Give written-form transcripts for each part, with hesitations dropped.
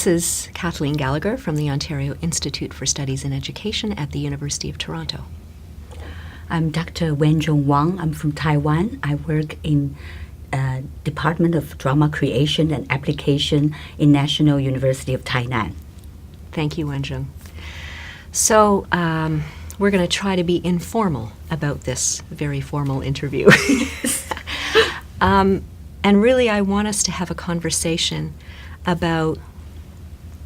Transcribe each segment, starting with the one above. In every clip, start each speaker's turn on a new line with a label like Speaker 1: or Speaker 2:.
Speaker 1: This is Kathleen Gallagher from the Ontario Institute for Studies in Education at the University of Toronto.
Speaker 2: I'm Dr. Wan-Jung Wang. I'm from Taiwan. I work in Department of Drama Creation and Application in National University of Tainan.
Speaker 1: Thank you, Wan-Jung. So we're going to try to be informal about this very formal interview. And really, I want us to have a conversation about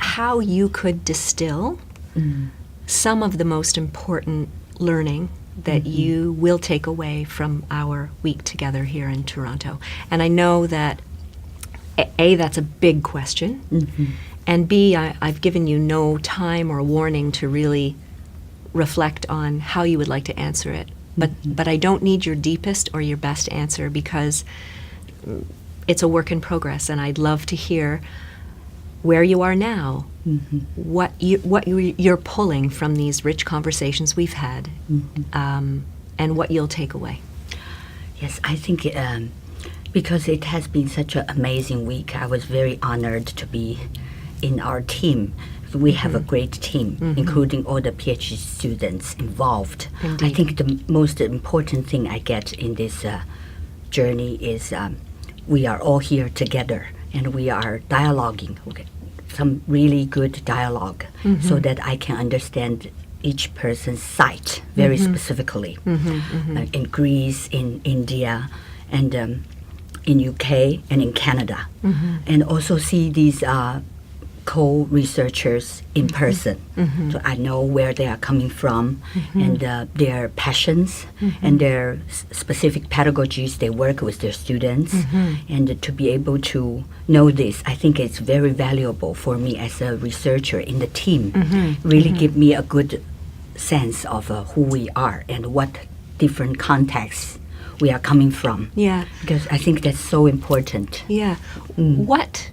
Speaker 1: how you could distill some of the most important learning that you will take away from our week together here in Toronto. And I know that, A, that's a big question, and B, I've given you no time or warning to really reflect on how you would like to answer it. But I don't need your deepest or your best answer, because it's a work in progress, and I'd love to hear where you are now, what you're pulling from these rich conversations we've had, and what you'll take away.
Speaker 2: Yes, I think because it has been such an amazing week, I was very honored to be in our team. We have a great team, including all the PhD students involved.
Speaker 1: Indeed.
Speaker 2: I think the most important thing I get in this journey is we are all here together, and we are dialoguing, some really good dialogue, so that I can understand each person's site very specifically. In Greece, in India, and in UK, and in Canada. And also see these co-researchers in person. So I know where they are coming from, and their passions, and their specific pedagogies they work with their students. And to be able to know this, I think it's very valuable for me as a researcher in the team. Really give me a good sense of who we are and what different contexts we are coming from.
Speaker 1: Yeah.
Speaker 2: Because I think that's so important.
Speaker 1: Yeah. What,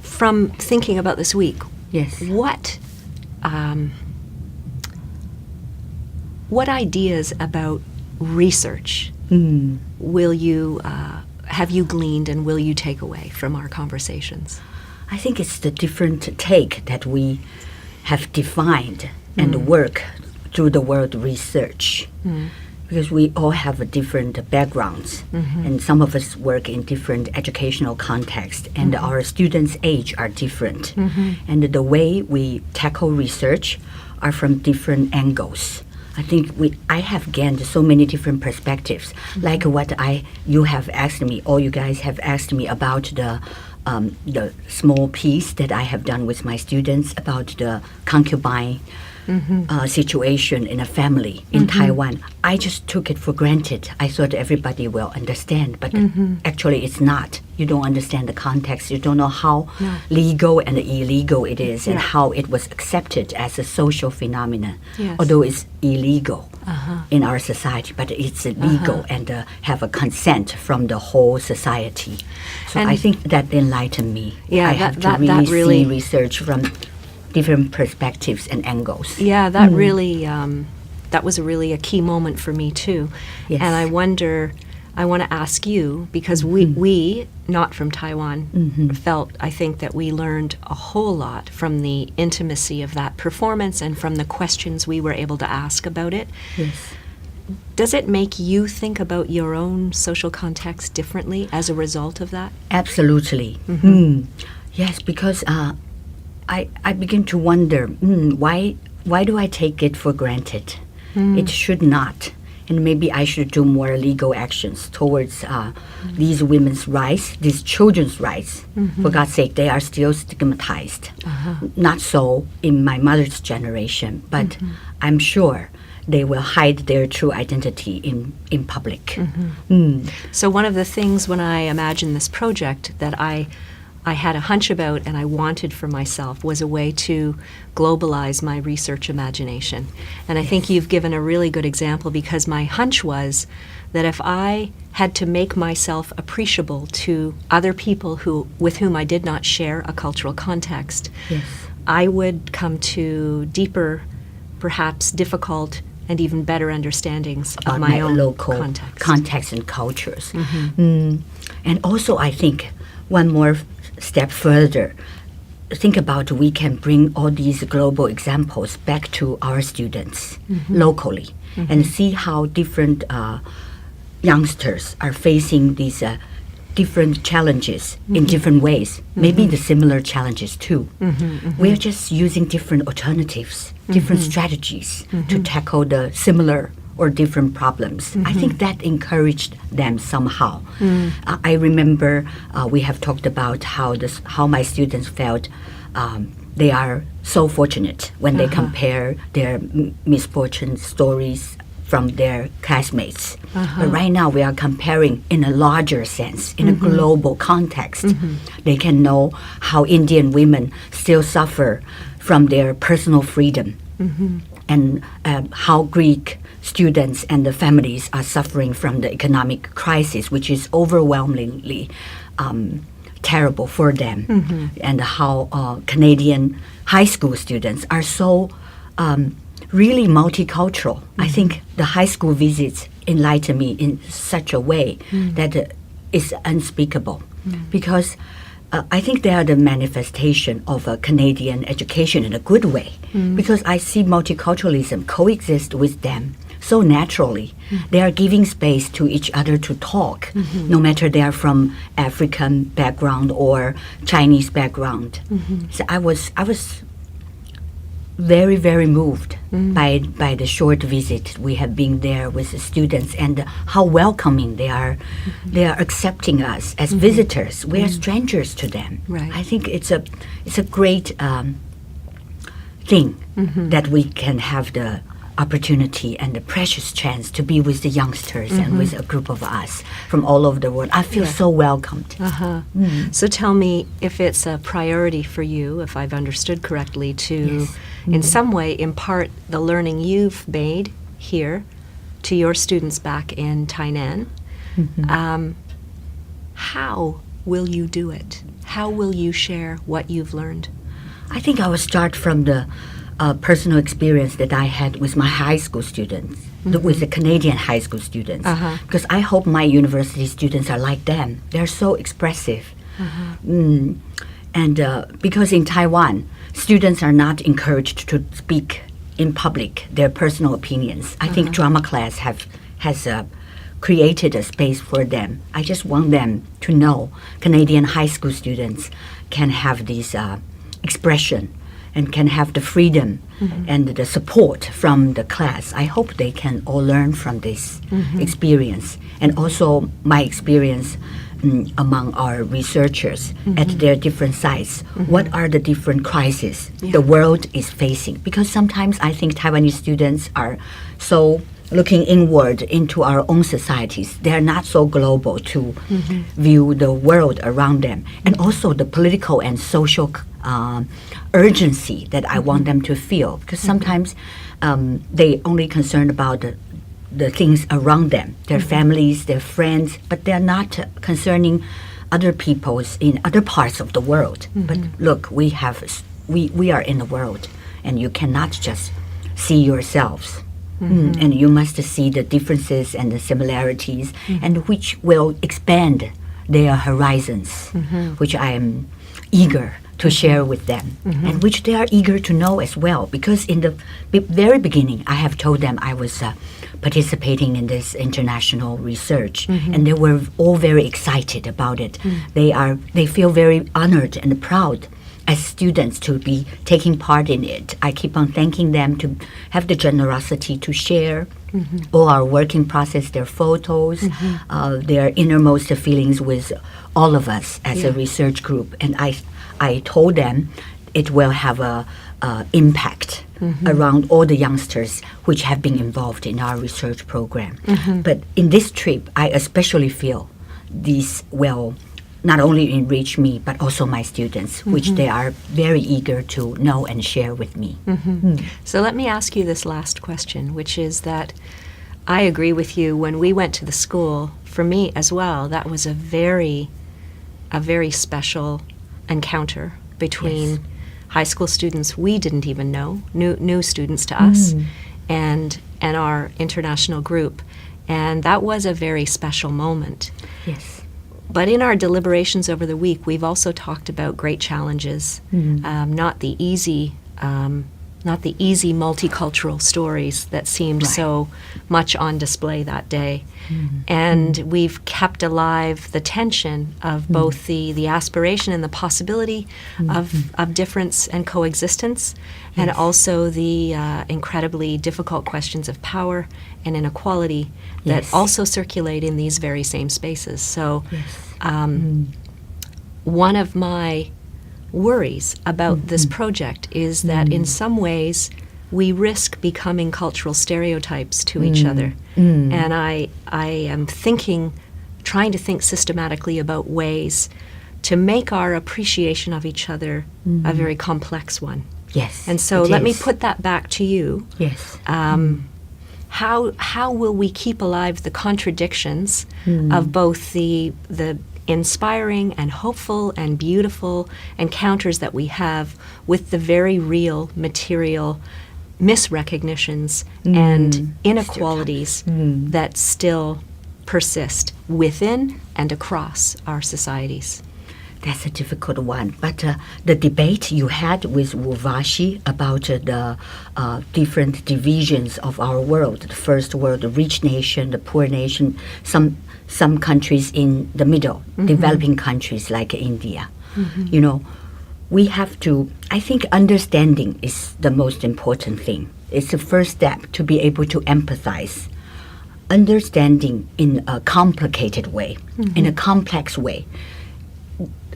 Speaker 1: from thinking about this week,
Speaker 2: Yes.
Speaker 1: What ideas about research will you have you gleaned, and will you take away from our conversations?
Speaker 2: I think it's the different take that we have defined and work through the word research. Because we all have a different backgrounds, and some of us work in different educational contexts, and our students' age are different. And the way we tackle research are from different angles. I think I have gained so many different perspectives, like what you have asked me, or you guys have asked me about the small piece that I have done with my students about the concubine situation in a family in Taiwan. I just took it for granted. I thought everybody will understand, but actually it's not. You don't understand the context. You don't know how legal and illegal it is, and how it was accepted as a social phenomenon, although it's illegal in our society, but it's legal and have a consent from the whole society. So
Speaker 1: And
Speaker 2: I think that enlightened me.
Speaker 1: Yeah,
Speaker 2: I have
Speaker 1: that
Speaker 2: to
Speaker 1: really
Speaker 2: see research from different perspectives and angles.
Speaker 1: Yeah, that really, that was really a key moment for me too.
Speaker 2: Yes.
Speaker 1: And I want to ask you, because we, not from Taiwan, felt, I think, that we learned a whole lot from the intimacy of that performance and from the questions we were able to ask about it.
Speaker 2: Yes.
Speaker 1: Does it make you think about your own social context differently as a result of that?
Speaker 2: Absolutely. Yes, because I begin to wonder, why do I take it for granted? It should not. And maybe I should do more legal actions towards these women's rights, these children's rights. For God's sake, they are still stigmatized. Not so in my mother's generation, but I'm sure they will hide their true identity in public.
Speaker 1: So one of the things when I imagined this project that I had a hunch about and I wanted for myself was a way to globalize my research imagination. And I think you've given a really good example, because my hunch was that if I had to make myself appreciable to other people with whom I did not share a cultural context, I would come to deeper, perhaps difficult, and even better understandings of my own
Speaker 2: local context and cultures. And also, I think one more step further, think about we can bring all these global examples back to our students locally and see how different youngsters are facing these different challenges in different ways, maybe the similar challenges too. We're just using different alternatives, different strategies to tackle the similar or different problems. I think that encouraged them somehow. I remember we have talked about how my students felt they are so fortunate when they compare their misfortune stories from their classmates. But right now we are comparing in a larger sense, in a global context. They can know how Indian women still suffer from their personal freedom and how Greek students and the families are suffering from the economic crisis, which is overwhelmingly terrible for them, and how Canadian high school students are so really multicultural. I think the high school visits enlighten me in such a way that is unspeakable, because I think they are the manifestation of a Canadian education in a good way, because I see multiculturalism coexist with them so naturally. They are giving space to each other to talk, no matter they are from African background or Chinese background. So I was very, very moved by the short visit we have been there with the students, and how welcoming they are. They are accepting us as visitors. We are strangers to them.
Speaker 1: Right.
Speaker 2: I think it's a great thing that we can have the opportunity and the precious chance to be with the youngsters and with a group of us from all over the world. I feel so welcomed.
Speaker 1: So tell me if it's a priority for you, if I've understood correctly, to in some way impart the learning you've made here to your students back in Tainan. How will you do it? How will you share what you've learned?
Speaker 2: I think I will start from the personal experience that I had with my high school students, with the Canadian high school students, because I hope my university students are like them. They're so expressive. And because in Taiwan, students are not encouraged to speak in public their personal opinions. I think drama class has created a space for them. I just want them to know Canadian high school students can have this expression and can have the freedom and the support from the class. I hope they can all learn from this experience, and also my experience among our researchers at their different sites. What are the different crises the world is facing? Because sometimes I think Taiwanese students are so looking inward into our own societies. They're not so global to view the world around them. And also the political and social urgency that I want them to feel. Because sometimes they only concerned about the things around them, their families, their friends, but they're not concerning other peoples in other parts of the world. But look, we are in the world, and you cannot just see yourselves. And you must see the differences and the similarities, and which will expand their horizons, which I am eager to share with them, and which they are eager to know as well. Because in the very beginning, I have told them I was participating in this international research, and they were all very excited about it. They feel very honored and proud as students to be taking part in it. I keep on thanking them to have the generosity to share all our working process, their photos, their innermost feelings with all of us as a research group. And I told them it will have a impact around all the youngsters which have been involved in our research program. But in this trip, I especially feel these will not only enrich me, but also my students, which they are very eager to know and share with me.
Speaker 1: So let me ask you this last question, which is that I agree with you. When we went to the school, for me as well, that was a very special encounter between high school students we didn't even know, new students to us, and our international group. And that was a very special moment.
Speaker 2: Yes.
Speaker 1: But in our deliberations over the week, we've also talked about great challenges, not the easy multicultural stories that seemed so much on display that day. And we've kept alive the tension of both the aspiration and the possibility of difference and coexistence, and also the incredibly difficult questions of power and inequality that also circulate in these very same spaces. So one of my worries about this project is that in some ways we risk becoming cultural stereotypes to each other. And I am trying to think systematically about ways to make our appreciation of each other a very complex one.
Speaker 2: Yes.
Speaker 1: And so let me put that back to you.
Speaker 2: Yes.
Speaker 1: How will we keep alive the contradictions of both the inspiring and hopeful and beautiful encounters that we have with the very real material misrecognitions and inequalities that still persist within and across our societies?
Speaker 2: That's a difficult one. But the debate you had with Wuvashi about the different divisions of our world, the first world, the rich nation, the poor nation, some countries in the middle, developing countries like India. You know, we have to, I think understanding is the most important thing. It's the first step to be able to empathize. Understanding in a complicated way, in a complex way.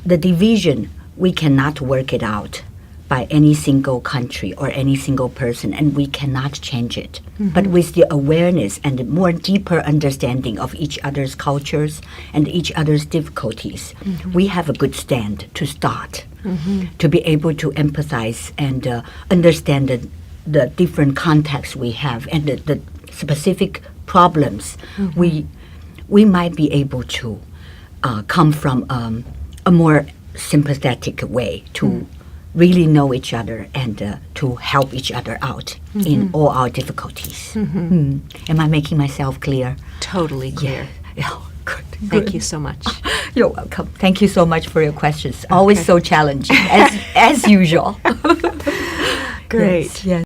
Speaker 2: The division, we cannot work it out by any single country or any single person, and we cannot change it. But with the awareness and the more deeper understanding of each other's cultures and each other's difficulties, we have a good stand to start, to be able to empathize and understand the different contexts we have and the specific problems. We might be able to come from a more sympathetic way to really know each other and to help each other out in all our difficulties. Am I making myself clear?
Speaker 1: Totally clear.
Speaker 2: Yeah. Good.
Speaker 1: Thank you so much.
Speaker 2: You're welcome. Thank you so much for your questions. Always so challenging, as usual.
Speaker 1: Great.
Speaker 2: Yes.